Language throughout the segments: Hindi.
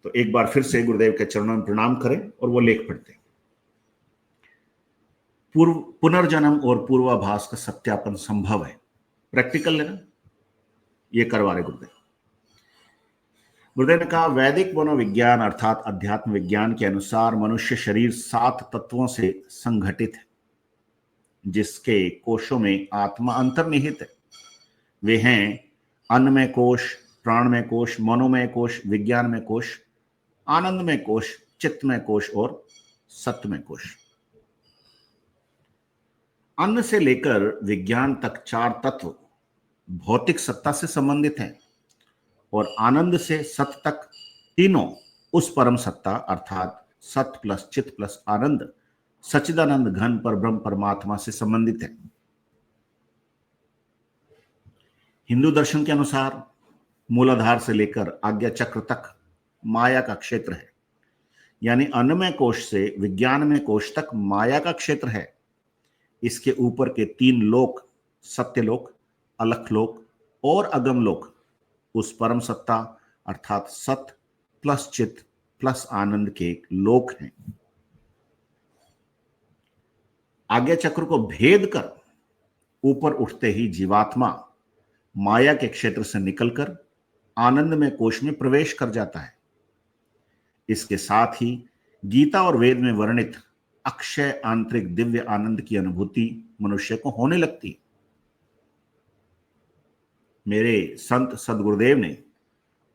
तो एक बार फिर से गुरुदेव के चरणों में प्रणाम करें और वो लेख पढ़ते हैं। पुनर्जन्म और पूर्वाभास का सत्यापन संभव है। प्रैक्टिकल लेना, ये करवा रहे गुरुदेव। गुरुदेव ने कहा, वैदिक मनोविज्ञान अर्थात अध्यात्म विज्ञान के अनुसार मनुष्य शरीर 7 तत्वों से संगठित है, जिसके कोशों में आत्मा अंतर्निहित है। वे हैं अन्नमय कोश, प्राणमय कोश, मनोमय कोश, विज्ञानमय कोश, आनंदमय कोश, चित्तमय कोश और सत्यमय कोश। अन्न से लेकर विज्ञान तक 4 तत्व भौतिक सत्ता से संबंधित हैं और आनंद से सत तक तीनों उस परम सत्ता अर्थात सत प्लस चित प्लस आनंद सच्चिदानंद घन पर ब्रह्म परमात्मा से संबंधित है। हिंदू दर्शन के अनुसार मूलाधार से लेकर आज्ञा चक्र तक माया का क्षेत्र है, यानी अन्नमय कोश से विज्ञानमय कोश तक माया का क्षेत्र है। इसके ऊपर के 3 लोक, सत्यलोक, अलखलोक और अगमलोक उस परम सत्ता अर्थात सत प्लस चित प्लस आनंद के लोक हैं। आज्ञा चक्र को भेद कर ऊपर उठते ही जीवात्मा माया के क्षेत्र से निकलकर आनंदमय कोश में प्रवेश कर जाता है। इसके साथ ही गीता और वेद में वर्णित अक्षय आंतरिक दिव्य आनंद की अनुभूति मनुष्य को होने लगती है। मेरे संत सदगुरुदेव ने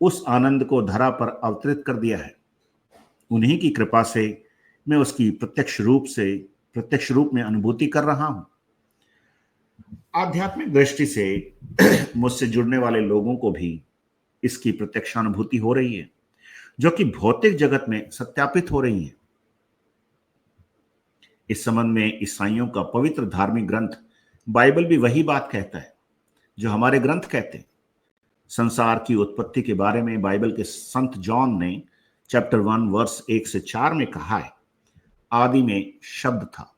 उस आनंद को धरा पर अवतरित कर दिया है। उन्हीं की कृपा से मैं उसकी प्रत्यक्ष रूप में अनुभूति कर रहा हूं। आध्यात्मिक दृष्टि से मुझसे जुड़ने वाले लोगों को भी इसकी प्रत्यक्षानुभूति हो रही है, जो कि भौतिक जगत में सत्यापित हो रही है। इस संबंध में ईसाइयों का पवित्र धार्मिक ग्रंथ बाइबल भी वही बात कहता है जो हमारे ग्रंथ कहते हैं। संसार की उत्पत्ति के बारे में बाइबल के संत जॉन ने चैप्टर 1 वर्स 1 से 4 में कहा है, आदि में शब्द था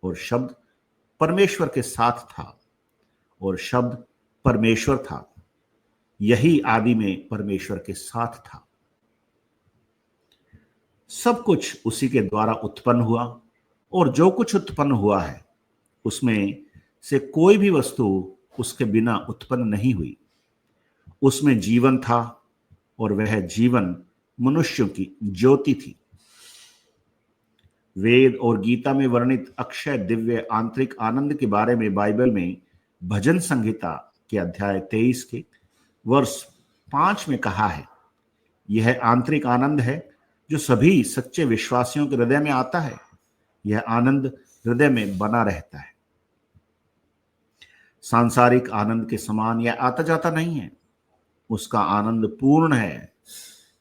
और शब्द परमेश्वर के साथ था और शब्द परमेश्वर था। यही आदि में परमेश्वर के साथ था। सब कुछ उसी के द्वारा उत्पन्न हुआ और जो कुछ उत्पन्न हुआ है उसमें से कोई भी वस्तु उसके बिना उत्पन्न नहीं हुई। उसमें जीवन था और वह जीवन मनुष्यों की ज्योति थी। वेद और गीता में वर्णित अक्षय दिव्य आंतरिक आनंद के बारे में बाइबल में भजन संहिता के अध्याय 23 के वर्ष 5 में कहा है, यह आंतरिक आनंद है जो सभी सच्चे विश्वासियों के हृदय में आता है। यह आनंद हृदय में बना रहता है। सांसारिक आनंद के समान यह आता जाता नहीं है। उसका आनंद पूर्ण है।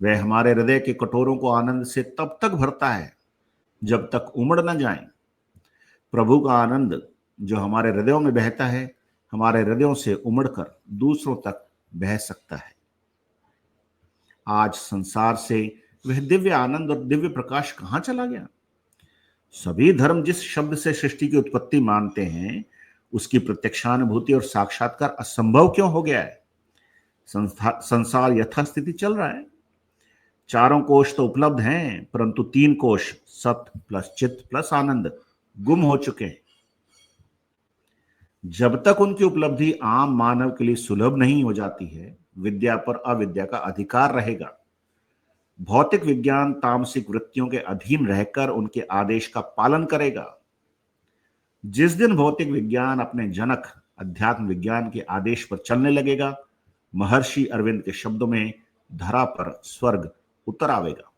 वह हमारे हृदय के कटोरों को आनंद से तब तक भरता है जब तक उमड़ न जाए। प्रभु का आनंद जो हमारे हृदयों में बहता है, हमारे हृदयों से उमड़कर दूसरों तक बह सकता है। आज संसार से वह दिव्य आनंद और दिव्य प्रकाश कहां चला गया? सभी धर्म जिस शब्द से सृष्टि की उत्पत्ति मानते हैं, उसकी प्रत्यक्षानुभूति और साक्षात्कार असंभव क्यों हो गया है? संसार यथास्थिति चल रहा है। 4 कोश तो उपलब्ध हैं, परंतु 3 कोश सत प्लस चित्त प्लस आनंद गुम हो चुके हैं। जब तक उनकी उपलब्धि आम मानव के लिए सुलभ नहीं हो जाती है, विद्या पर अविद्या का अधिकार रहेगा। भौतिक विज्ञान तामसिक वृत्तियों के अधीन रहकर उनके आदेश का पालन करेगा। जिस दिन भौतिक विज्ञान अपने जनक अध्यात्म विज्ञान के आदेश पर चलने लगेगा, महर्षि अरविंद के शब्दों में धरा पर स्वर्ग उतर आवेगा।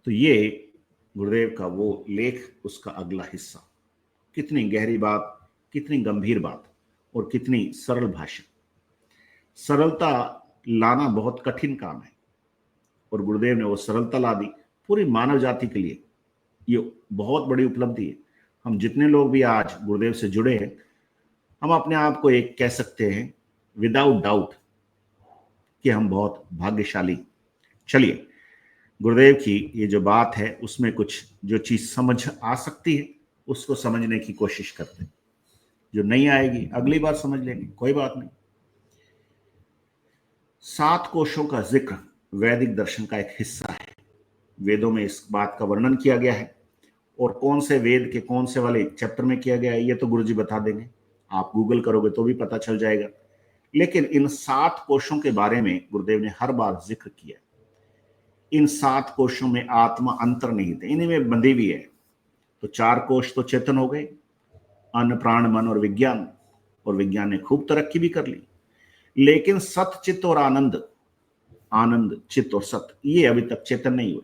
तो ये गुरुदेव का वो लेख, उसका अगला हिस्सा। कितनी गहरी बात, कितनी गंभीर बात और कितनी सरल भाषा। सरलता लाना बहुत कठिन काम है और गुरुदेव ने वो सरलता ला दी पूरी मानव जाति के लिए। ये बहुत बड़ी उपलब्धि है। हम जितने लोग भी आज गुरुदेव से जुड़े हैं, हम अपने आप को एक कह सकते हैं विदाउट डाउट कि हम बहुत भाग्यशाली। चलिए, गुरुदेव की ये जो बात है उसमें कुछ जो चीज समझ आ सकती है उसको समझने की कोशिश करते हैं। जो नहीं आएगी अगली बार समझ लेंगे, कोई बात नहीं। 7 कोशों का जिक्र वैदिक दर्शन का एक हिस्सा है। वेदों में इस बात का वर्णन किया गया है, और कौन से वेद के कौन से वाले चैप्टर में किया गया है ये तो गुरुजी बता देंगे, आप गूगल करोगे तो भी पता चल जाएगा। लेकिन इन 7 कोशों के बारे में गुरुदेव ने हर बार जिक्र किया। इन 7 कोशों में आत्मा अंतर्निहित है, इन्हीं में बंधी हुई है। तो 4 कोश तो चेतन हो गए, अन्न प्राण मन और विज्ञान, और विज्ञान ने खूब तरक्की भी कर ली। लेकिन सत चित्त और आनंद, आनंद चित्त और सत, ये अभी तक चेतन नहीं हुए।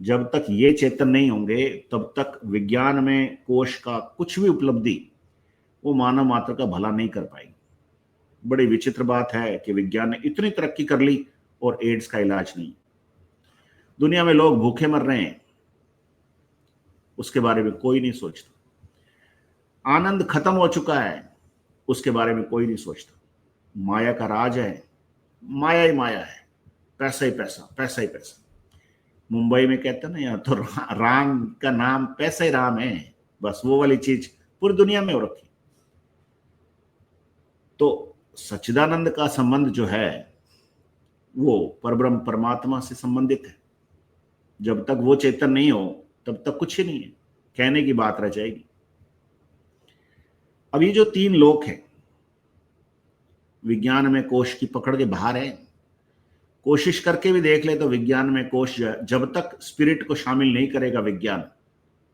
जब तक ये चेतन नहीं होंगे तब तक विज्ञान में कोश का कुछ भी उपलब्धि वो मानव मात्र का भला नहीं कर पाएगी। बड़ी विचित्र बात है कि विज्ञान ने इतनी तरक्की कर ली और एड्स का इलाज नहीं। दुनिया में लोग भूखे मर रहे हैं, उसके बारे में कोई नहीं सोचता। आनंद खत्म हो चुका है, उसके बारे में कोई नहीं सोचता। माया का राज है, माया ही माया है, पैसा ही पैसा, पैसा ही पैसा। मुंबई में कहते हैं ना, यहाँ तो राम का नाम पैसा ही राम है, बस वो वाली चीज पूरी दुनिया में हो रखी। तो सच्चिदानंद का संबंध जो है वो परब्रह्म परमात्मा से संबंधित है। जब तक वो चेतन नहीं हो तब तक कुछ ही नहीं है, कहने की बात रह जाएगी। अब ये जो 3 लोक है, विज्ञान में कोश की पकड़ के बाहर है। कोशिश करके भी देख ले तो विज्ञान में कोश जब तक स्पिरिट को शामिल नहीं करेगा विज्ञान,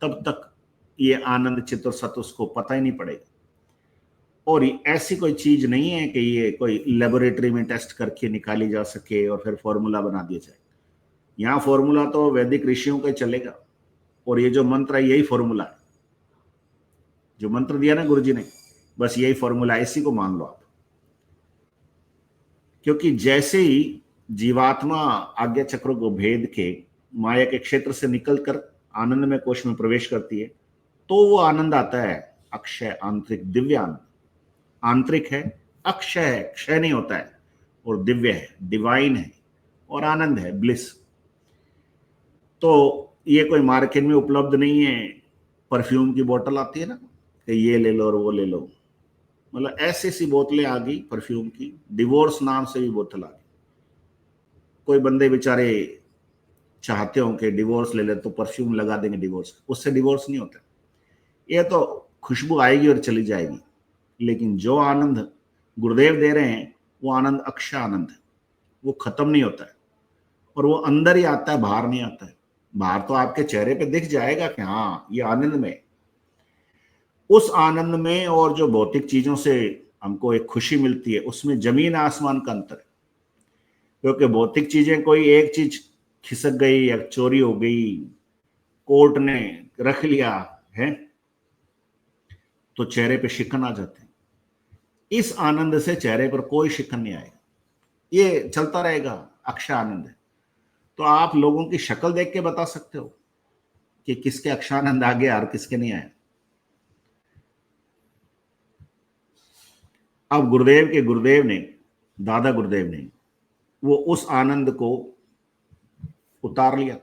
तब तक ये आनंद चित्त और सत उसको पता ही नहीं पड़ेगा। और ऐसी कोई चीज नहीं है कि ये कोई लेबोरेटरी में टेस्ट करके निकाली जा सके और फिर फॉर्मूला बना दिया जाए। यहाँ फॉर्मूला तो वैदिक ऋषियों का चलेगा, और ये जो मंत्र है यही फॉर्मूला है। जो मंत्र दिया ना गुरुजी ने, बस यही फॉर्मूला, इसी को मान लो आप। क्योंकि जैसे ही जीवात्मा आज्ञा चक्रों को भेद के माया के क्षेत्र से निकलकर आनंद में कोश में प्रवेश करती है, तो वो आनंद आता है अक्षय, आंतरिक, दिव्य आनंद। आंतरिक है, अक्षय है, क्षय नहीं होता है, और दिव्य है, डिवाइन है, और आनंद है, ब्लिस। तो ये कोई मार्केट में उपलब्ध नहीं है। परफ्यूम की बोतल आती है ना कि ये ले लो और वो ले लो, मतलब ऐसी ऐसी बोतलें आ गई परफ्यूम की। डिवोर्स नाम से भी बोतल आ गई। कोई बंदे बेचारे चाहते हो कि डिवोर्स ले ले तो परफ्यूम लगा देंगे डिवोर्स, उससे डिवोर्स नहीं होता। ये तो खुशबू आएगी और चली जाएगी। लेकिन जो आनंद गुरुदेव दे रहे हैं वो आनंद अक्षय आनंद है, वो खत्म नहीं होता है, और वो अंदर ही आता है, बाहर नहीं आता है। बाहर तो आपके चेहरे पे दिख जाएगा कि हाँ ये आनंद में। उस आनंद में और जो भौतिक चीजों से हमको एक खुशी मिलती है, उसमें जमीन आसमान का अंतर है। क्योंकि भौतिक चीजें, कोई एक चीज खिसक गई या चोरी हो गई, कोर्ट ने रख लिया है, तो चेहरे पे शिकन आ जाते हैं। इस आनंद से चेहरे पर कोई शिकन नहीं आएगा, ये चलता रहेगा, अक्षय आनंद है। तो आप लोगों की शक्ल देख के बता सकते हो कि किसके अक्षानंद आ गया और किसके नहीं आया। अब गुरुदेव के गुरुदेव ने, दादा गुरुदेव ने, वो उस आनंद को उतार लिया,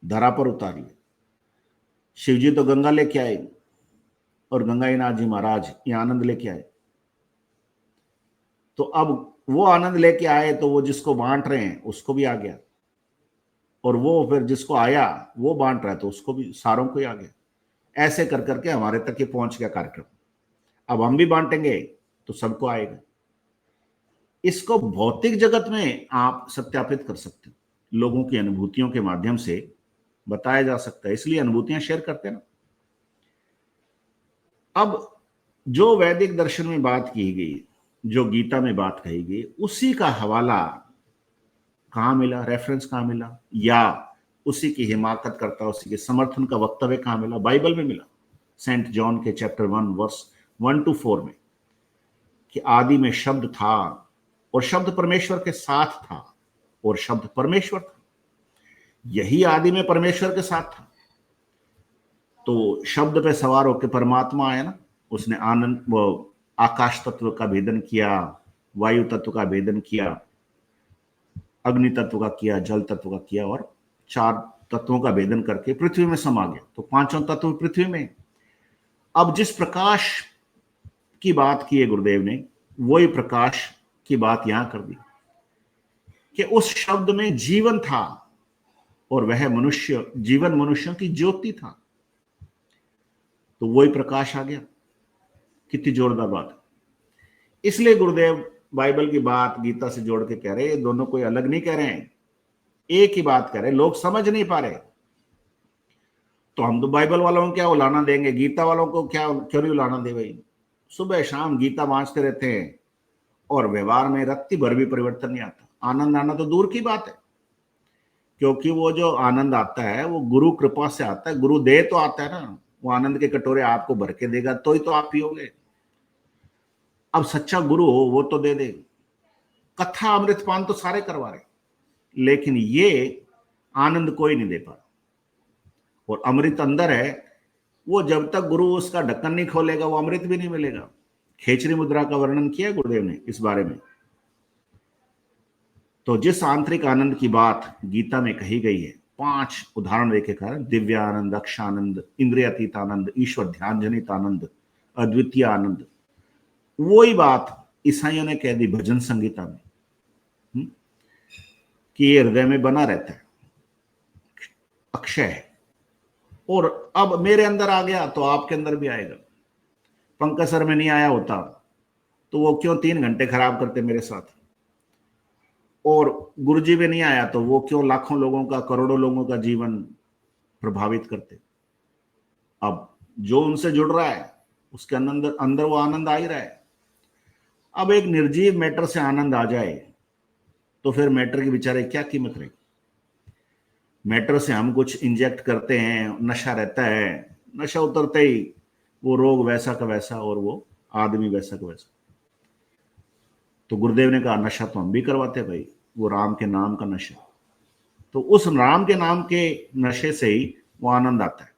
धरा पर उतार लिया। शिवजी तो गंगा लेके आए और गंगाईनाथ जी महाराज ये आनंद लेके आए। तो अब वो आनंद लेके आए तो वो जिसको बांट रहे हैं उसको भी आ गया, और वो फिर जिसको आया वो बांट रहा है तो उसको भी, सारों को ही आ गया। ऐसे कर करके हमारे तक ये पहुंच गया कार्यक्रम। अब हम भी बांटेंगे तो सबको आएगा। इसको भौतिक जगत में आप सत्यापित कर सकते हो, लोगों की अनुभूतियों के माध्यम से बताया जा सकता है, इसलिए अनुभूतियां शेयर करते हैं ना। अब जो वैदिक दर्शन में बात की गई, जो गीता में बात कही गई, उसी का हवाला कहाँ मिला, रेफरेंस कहाँ मिला, या उसी की हिमाकत करता, उसी के समर्थन का वक्तव्य कहाँ मिला? बाइबल में मिला। सेंट जॉन के चैप्टर 1 वर्स 1 to 4 में, कि आदि में शब्द था और शब्द परमेश्वर के साथ था और शब्द परमेश्वर था। यही आदि में परमेश्वर के साथ था। तो शब्द पे सवार होकर परमात्मा आया ना, उसने आनंद, वो आकाश तत्व का भेदन किया, वायु तत्व का भेदन किया, अग्नि तत्व का किया, जल तत्व का किया, और 4 तत्वों का भेदन करके पृथ्वी में समा गया। तो 5वां तत्व पृथ्वी में। अब जिस प्रकाश की बात की है गुरुदेव ने, वही प्रकाश की बात यहां कर दी। कि उस शब्द में जीवन था और वह मनुष्य जीवन मनुष्यों की ज्योति था। तो वही प्रकाश आ गया। कितनी जोरदार बात। इसलिए गुरुदेव बाइबल की बात गीता से जोड़ के कह रहे हैं, दोनों कोई अलग नहीं कह रहे हैं, एक ही बात कह रहे हैं। लोग समझ नहीं पा रहे, तो हम तो बाइबल वालों को क्या उलाना देंगे, गीता वालों को क्या क्यों नहीं उलाना दे भाई। सुबह शाम गीता वाँचते रहते हैं और व्यवहार में रत्ती भर भी परिवर्तन नहीं आता। आनंद आना तो दूर की बात है, क्योंकि वो जो आनंद आता है वो गुरु कृपा से आता है, गुरु दे तो आता है ना। वो आनंद के कटोरे आपको भर के देगा तो ही तो आप पियोगे। अब सच्चा गुरु हो वो तो दे दे, कथा अमृतपान तो सारे करवा रहे, लेकिन ये आनंद कोई नहीं दे पा रहा। और अमृत अंदर है, वो जब तक गुरु उसका ढक्कन नहीं खोलेगा वो अमृत भी नहीं मिलेगा। खेचरी मुद्रा का वर्णन किया गुरुदेव ने इस बारे में। तो जिस आंतरिक आनंद की बात गीता में कही गई है, 5 उदाहरण देखे कारण, दिव्य आनंद, अक्षानंद, इंद्रियातीत आनंद, ईश्वर ध्यान जनित आनंद, अद्वितीय आनंद, वही बात ईसाइयों ने कह दी भजन संगीता में कि ये हृदय में बना रहता है, अक्षय है। और अब मेरे अंदर आ गया तो आपके अंदर भी आएगा। पंकज सर में नहीं आया होता तो वो क्यों 3 घंटे खराब करते मेरे साथ, और गुरुजी में नहीं आया तो वो क्यों लाखों लोगों का, करोड़ों लोगों का जीवन प्रभावित करते। अब जो उनसे जुड़ रहा है उसके अंदर अंदर वो आनंद आ ही रहा है। अब एक निर्जीव मैटर से आनंद आ जाए तो फिर मैटर की बेचारे क्या कीमत रहेगी। मैटर से हम कुछ इंजेक्ट करते हैं, नशा रहता है, नशा उतरते ही वो रोग वैसा का वैसा और वो आदमी वैसा का वैसा। तो गुरुदेव ने कहा नशा तो हम भी करवाते हैं भाई, वो राम के नाम का नशा। तो उस राम के नाम के नशे से ही वो आनंद आता है,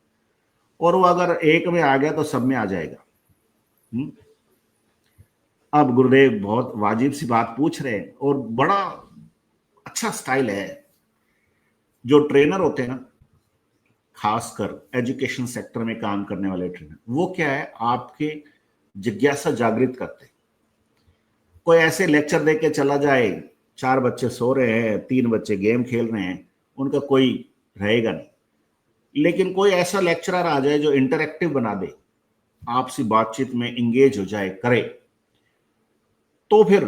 और वो अगर एक में आ गया तो सब में आ जाएगा। अब गुरुदेव बहुत वाजिब सी बात पूछ रहे हैं और बड़ा अच्छा स्टाइल है। जो ट्रेनर होते हैं ना, खासकर एजुकेशन सेक्टर में काम करने वाले ट्रेनर, वो क्या है, आपके जिज्ञासा जागृत करते हैं। कोई ऐसे लेक्चर दे के चला जाए, 4 बच्चे सो रहे हैं, 3 बच्चे गेम खेल रहे हैं, उनका कोई रहेगा नहीं। लेकिन कोई ऐसा लेक्चरर आ जाए जो इंटरैक्टिव बना दे, आपसी बातचीत में इंगेज हो जाए, करे, तो फिर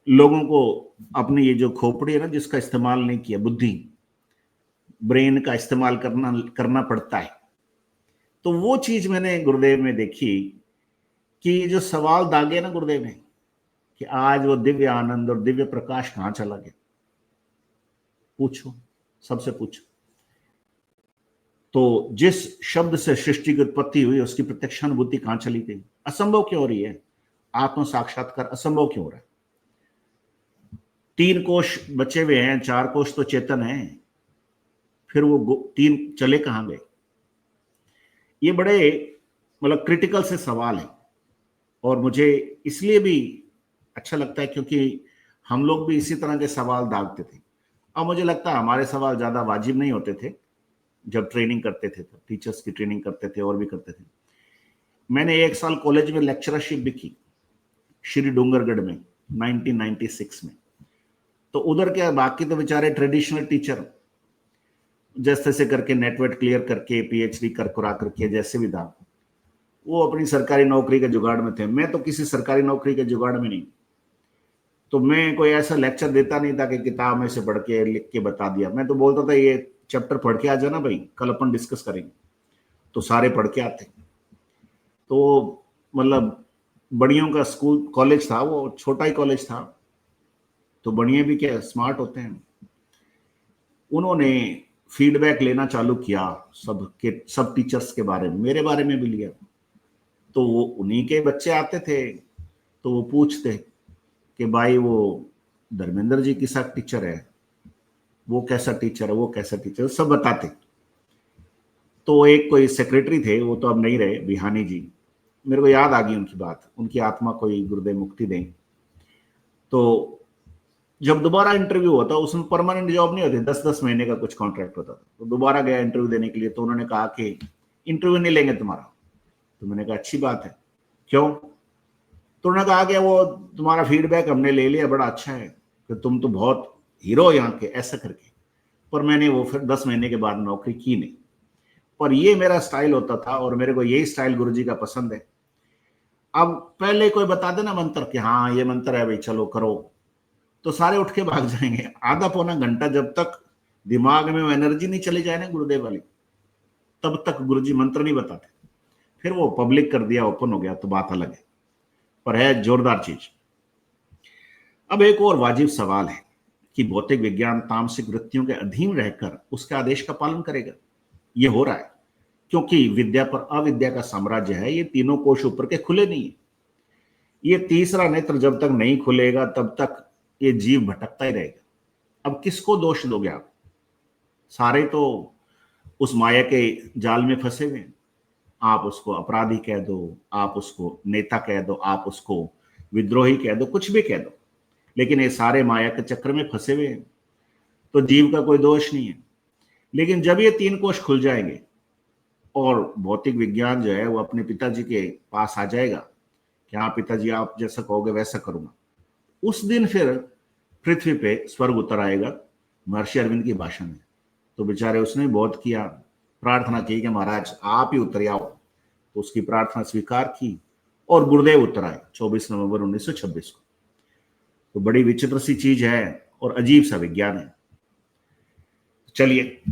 लोगों को अपनी ये जो खोपड़ी है ना, जिसका इस्तेमाल नहीं किया, बुद्धि, ब्रेन का इस्तेमाल करना पड़ता है। तो वो चीज मैंने गुरुदेव में देखी कि जो सवाल दागे ना गुरुदेव ने कि आज वो दिव्य आनंद और दिव्य प्रकाश कहां चला गया, पूछो, सबसे पूछो। तो जिस शब्द से सृष्टि की उत्पत्ति हुई उसकी प्रत्यक्षानुभूति कहां चली गई, असंभव क्यों हो रही है, आत्म साक्षात्कार असंभव क्यों हो रहा है। 3 कोष बचे हुए हैं, 4 कोष तो चेतन है, फिर वो 3 चले कहां गए। ये बड़े मतलब क्रिटिकल से सवाल है, और मुझे इसलिए भी अच्छा लगता है क्योंकि हम लोग भी इसी तरह के सवाल दागते थे। अब मुझे लगता है हमारे सवाल ज्यादा वाजिब नहीं होते थे जब ट्रेनिंग करते थे, तो टीचर्स की ट्रेनिंग करते थे और भी करते थे। मैंने 1 साल कॉलेज में लेक्चरशिप भी की श्री डूंगरगढ़ में 1996 में। तो उधर क्या, बाकी तो बेचारे ट्रेडिशनल टीचर जैसे तैसे करके नेटवर्क क्लियर करके पीएचडी कर कुरा करके जैसे भी था, वो अपनी सरकारी नौकरी के जुगाड़ में थे। मैं तो किसी सरकारी नौकरी के जुगाड़ में नहीं। तो मैं कोई ऐसा लेक्चर देता नहीं था कि किताब में से पढ़ के लिख के बता दिया। मैं तो बोलता था ये चैप्टर पढ़ के आ जाना भाई, कल अपन डिस्कस करेंगे। तो सारे पढ़ के आते। तो मतलब बड़ियों का स्कूल कॉलेज था, वो छोटा ही कॉलेज था, तो बढ़िया भी क्या स्मार्ट होते हैं। उन्होंने फीडबैक लेना चालू किया सब टीचर्स के बारे में, मेरे बारे में भी लिया। तो वो उन्हीं के बच्चे आते थे तो वो पूछते कि भाई वो धर्मेंद्र जी के साथ टीचर है, वो कैसा टीचर है, वो कैसा टीचर है, सब बताते। तो एक कोई सेक्रेटरी थे, वो तो अब नहीं रहे, बिहानी जी, मेरे को याद आ गई उनकी बात, उनकी आत्मा को गुरुदेव मुक्ति दें। तो जब दोबारा इंटरव्यू होता, उसमें परमानेंट जॉब नहीं होती, 10-10 महीने का कुछ कॉन्ट्रैक्ट होता था। तो दोबारा गया इंटरव्यू देने के लिए, तो उन्होंने कहा कि इंटरव्यू नहीं लेंगे तुम्हारा। तो मैंने कहा अच्छी बात है, क्यों। तो उन्होंने कहा कि वो तुम्हारा फीडबैक हमने ले लिया, बड़ा अच्छा है कि तुम तो बहुत हीरो यहाँ के, ऐसा करके। पर मैंने वो फिर 10 महीने के बाद नौकरी की नहीं। पर ये मेरा स्टाइल होता था और मेरे को यही स्टाइल गुरुजी का पसंद है। अब पहले कोई बता देना मंत्र कि हाँ ये मंत्र है भाई चलो करो, तो सारे उठ के भाग जाएंगे। आधा पौना घंटा जब तक दिमाग में वो एनर्जी नहीं चली जाए ना गुरुदेव वाली, तब तक गुरुजी मंत्र नहीं बताते। फिर वो पब्लिक कर दिया, ओपन हो गया तो बात अलग है, पर है जोरदार चीज। अब एक और वाजिब सवाल है कि भौतिक विज्ञान तामसिक वृत्तियों के अधीन रहकर उसके आदेश का पालन करेगा। ये हो रहा है क्योंकि विद्या पर अविद्या का साम्राज्य है। ये तीनों कोश ऊपर के खुले नहीं है। ये तीसरा नेत्र जब तक नहीं खुलेगा तब तक ये जीव भटकता ही रहेगा। अब किसको दोष दोगे आप? सारे तो उस माया के जाल में फंसे हुए हैं। आप उसको अपराधी कह दो, आप उसको नेता कह दो, आप उसको विद्रोही कह दो, कुछ भी कह दो, लेकिन ये सारे माया के चक्र में फंसे हुए हैं, तो जीव का कोई दोष नहीं है। लेकिन जब ये तीन कोश खुल जाएंगे और भौतिक विज्ञान जो है वो अपने पिताजी के पास आ जाएगा कि हाँ पिताजी आप जैसा कहोगे वैसा करूंगा, उस दिन फिर पृथ्वी पे स्वर्ग उतर आएगा महर्षि अरविंद की भाषा में। तो बेचारे उसने बहुत किया, प्रार्थना की कि महाराज आप ही उतर आओ, तो उसकी प्रार्थना स्वीकार की और गुरुदेव उतर आए 24 नवंबर 1926 को। तो बड़ी विचित्र सी चीज है और अजीब सा विज्ञान है। चलिए